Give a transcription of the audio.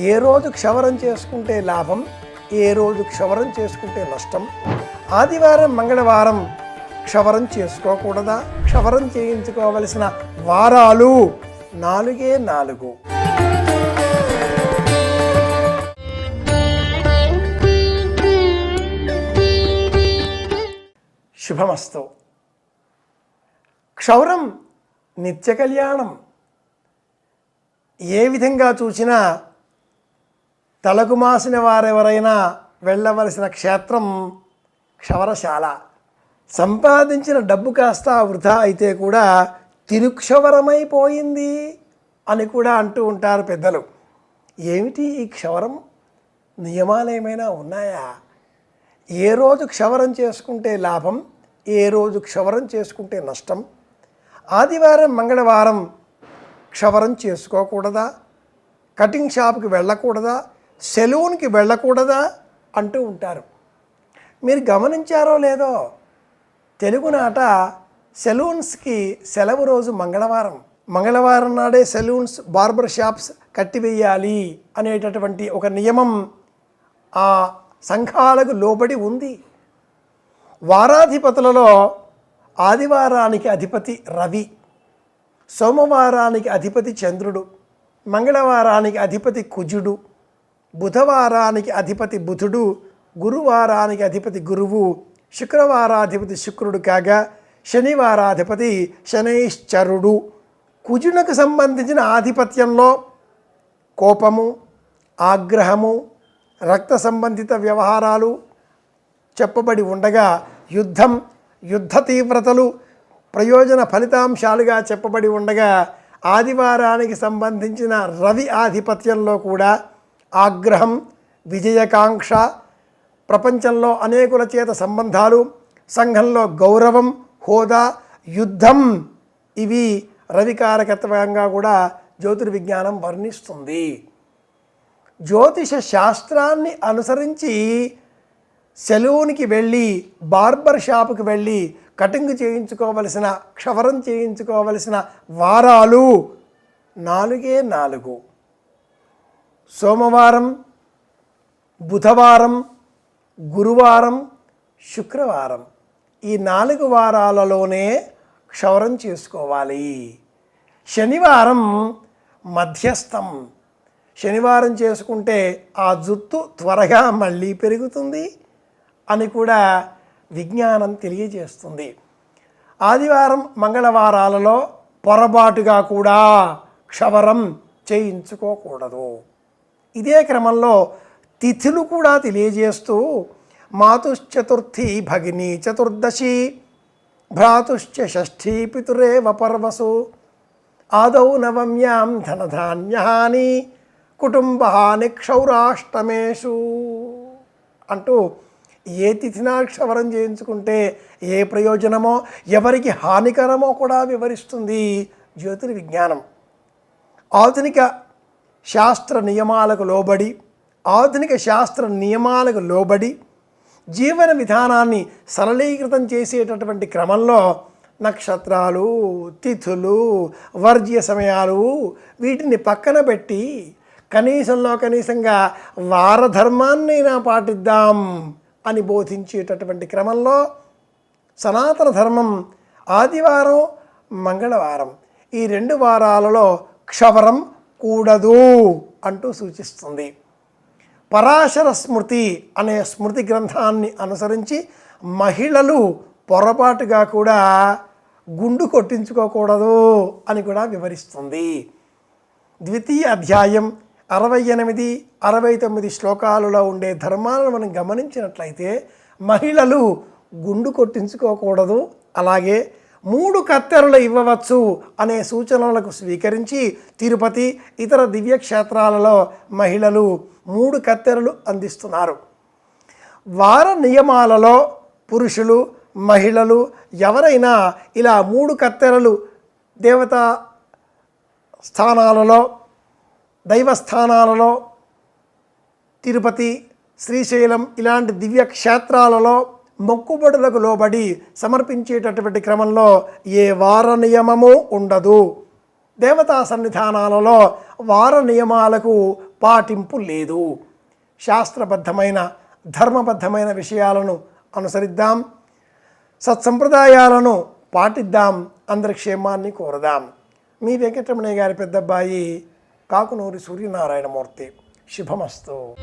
ఏ రోజు క్షవరం చేసుకుంటే లాభం, ఏ రోజు క్షవరం చేసుకుంటే నష్టం, ఆదివారం మంగళవారం క్షవరం చేసుకోకూడదా, క్షవరం చేయించుకోవలసిన వారాలు 4 శుభమస్తు. క్షౌరం నిత్య కళ్యాణం. ఏ విధంగా చూసినా తలకు మాసిన వారెవరైనా వెళ్ళవలసిన క్షేత్రం క్షవరశాల. సంపాదించిన డబ్బు కాస్త వృధా అయితే కూడా తిరుక్షవరమైపోయింది అని కూడా అంటూ ఉంటారు పెద్దలు. ఏమిటి ఈ క్షవరం? నియమాలు ఏమైనా ఉన్నాయా? ఏ రోజు క్షవరం చేసుకుంటే లాభం, ఏ రోజు క్షవరం చేసుకుంటే నష్టం, ఆదివారం మంగళవారం క్షవరం చేసుకోకూడదా, కటింగ్ షాప్కి వెళ్ళకూడదా, సెలూన్కి వెళ్ళకూడదా అంటూ ఉంటారు. మీరు గమనించారో లేదో, తెలుగునాట సెలూన్స్కి సెలవు రోజు మంగళవారం. మంగళవారం నాడే సెలూన్స్, బార్బర్ షాప్స్ కట్టివేయాలి అనేటటువంటి ఒక నియమం ఆ సంఘాలకు లోబడి ఉంది. వారాధిపతులలో ఆదివారానికి అధిపతి రవి, సోమవారానికి అధిపతి చంద్రుడు, మంగళవారానికి అధిపతి కుజుడు, బుధవారానికి అధిపతి బుధుడు, గురువారానికి అధిపతి గురువు, శుక్రవారాధిపతి శుక్రుడు కాగా శనివారాధిపతి శనైశ్చరుడు. కుజునకు సంబంధించిన ఆధిపత్యంలో కోపము, ఆగ్రహము, రక్త సంబంధిత వ్యవహారాలు చెప్పబడి ఉండగా యుద్ధం, యుద్ధ తీవ్రతలు ప్రయోజన ఫలితాంశాలుగా చెప్పబడి ఉండగా ఆదివారానికి సంబంధించిన రవి ఆధిపత్యంలో కూడా ఆగ్రహం, విజయకాంక్ష, ప్రపంచంలో అనేకుల చేత సంబంధాలు, సంఘంలో గౌరవం, హోదా, యుద్ధం, ఇవి రవికారకత్వంగా కూడా జ్యోతిర్విజ్ఞానం వర్ణిస్తుంది. జ్యోతిష శాస్త్రాన్ని అనుసరించి సెలూన్కి వెళ్ళి, బార్బర్ షాపుకి వెళ్ళి కటింగ్ చేయించుకోవలసిన, క్షవరం చేయించుకోవలసిన వారాలు 4 సోమవారం, బుధవారం, గురువారం, శుక్రవారం. ఈ 4 వారాలలోనే క్షవరం చేసుకోవాలి. శనివారం మధ్యస్థం. శనివారం చేసుకుంటే ఆ జుత్తు త్వరగా మళ్ళీ పెరుగుతుంది అని కూడా విజ్ఞానం తెలియజేస్తుంది. ఆదివారం మంగళవారాలలో పొరపాటుగా కూడా క్షవరం చేయించుకోకూడదు. ఇదే క్రమంలో తిథులు కూడా తెలియజేస్తూ మాతుశ్చతుర్థి భగిని చతుర్దశి భ్రాతుశ్చ షష్ఠీ పితురేవ పర్వసు ఆదౌ నవమ్యాం ధనధాన్యహాని కుటుంబహాని క్షౌరాష్టమేషు అంటూ ఏ తిథినా క్షవరం చేయించుకుంటే ఏ ప్రయోజనమో, ఎవరికి హానికరమో కూడా వివరిస్తుంది జ్యోతిర్విజ్ఞానం. ఆధునిక శాస్త్ర నియమాలకు లోబడి, ఆధునిక శాస్త్ర నియమాలకు లోబడి జీవన విధానాన్ని సరళీకృతం చేసేటటువంటి క్రమంలో నక్షత్రాలు, తిథులు, వర్జ్య సమయాలు వీటిని పక్కన పెట్టి కనీసంగా వారధర్మాన్నైనా పాటిద్దాం అని బోధించేటటువంటి క్రమంలో సనాతన ధర్మం ఆదివారం, మంగళవారం ఈ 2 వారాలలో క్షవరం కూడదు అంటూ సూచిస్తుంది. పరాశర స్మృతి అనే స్మృతి గ్రంథాన్ని అనుసరించి మహిళలు పొరపాటుగా కూడా గుండు కొట్టించుకోకూడదు అని కూడా వివరిస్తుంది. 2వ అధ్యాయం 68, 69 శ్లోకాలలో ఉండే ధర్మాలను మనం గమనించినట్లయితే మహిళలు గుండు కొట్టించుకోకూడదు, అలాగే 3 కత్తెరలు ఇవ్వవచ్చు అనే సూచనలకు స్వీకరించి తిరుపతి, ఇతర దివ్యక్షేత్రాలలో మహిళలు 3 కత్తెరలు అందిస్తున్నారు. వార నియమాలలో పురుషులు, మహిళలు ఎవరైనా ఇలా 3 కత్తెరలు దేవతా స్థానాలలో, దైవస్థానాలలో, తిరుపతి, శ్రీశైలం ఇలాంటి దివ్యక్షేత్రాలలో మొక్కుబడులకు లోబడి సమర్పించేటటువంటి క్రమంలో ఏ వార నియమము ఉండదు. దేవతా సన్నిధానాలలో వార నియమాలకు పాటింపు లేదు. శాస్త్రబద్ధమైన ధర్మబద్ధమైన విషయాలను అనుసరిద్దాం, సత్సంప్రదాయాలను పాటిద్దాం, అందరి క్షేమాన్ని కోరదాం. మీ వెంకటరమణయ్య గారి పెద్దబ్బాయి కాకునూరి సూర్యనారాయణమూర్తి. శుభమస్తు.